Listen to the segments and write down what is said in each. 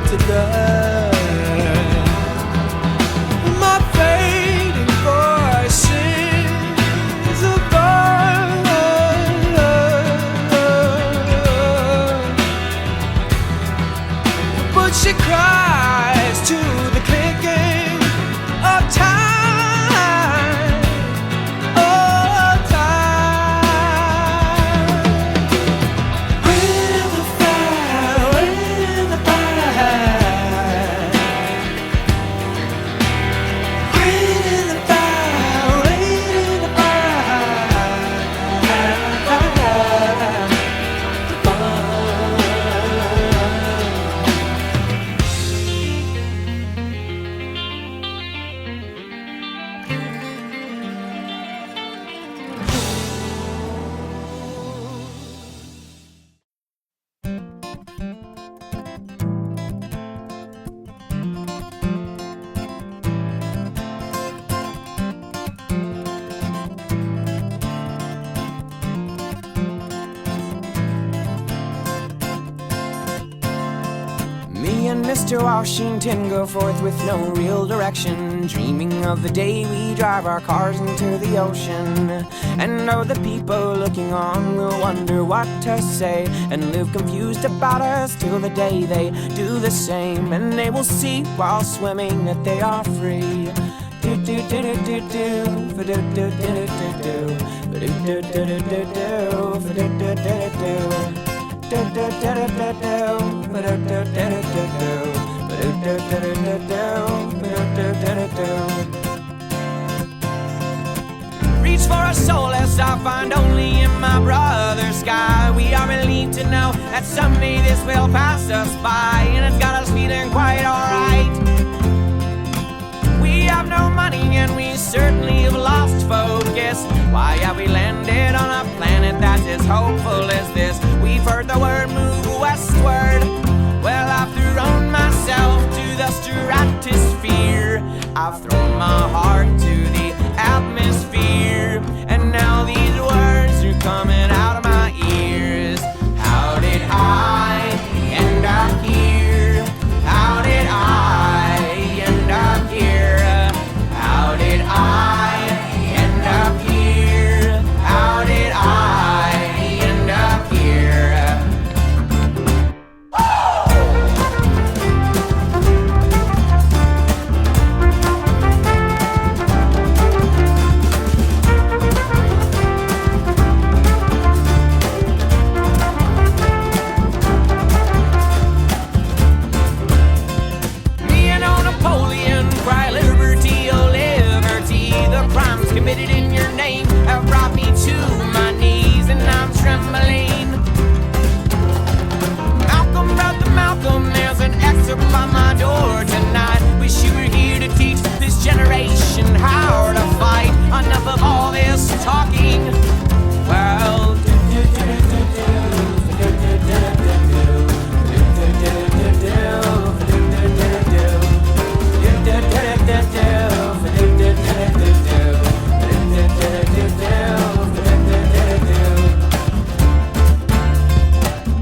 to die. My fading voice sings above, but she cries to the clicking of time. Mr. Washington go forth with no real direction, dreaming of the day we drive our cars into the ocean. And oh, the people looking on will wonder what to say, and live confused about us till the day they do the same. And they will see while swimming that they are free. Do do do do do do, do do do do do do, do do do do do do, do do do do. Reach for a solace I find only in my brother's sky. We are relieved to know that someday this will pass us by, and it's got us feeling quite alright. We have no money and we certainly have lost focus. Why have we landed on a planet that's as hopeful as this? We've heard the word move westward. Well, I've thrown myself to the stratosphere. I've thrown my heart to the atmosphere, and now these words are coming out of my ears. How did I end up here? How did I end up here? How did I end up here? How did I end up here? Me and old Napoleon cry liberty, oh liberty. The crimes committed in your name have brought me to my knees, and I'm trembling. Malcolm, brother Malcolm, there's an excerpt by my door tonight. Wish you were here to teach this generation how to fight. Enough of all this talking. Well,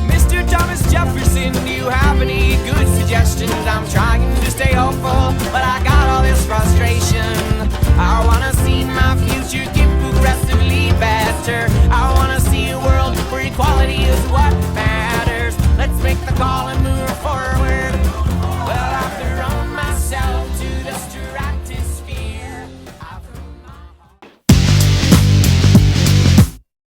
Mr. Thomas Jefferson, do you have any good suggestions? I'm trying to stay hopeful, but I got all this frustration. I wanna see my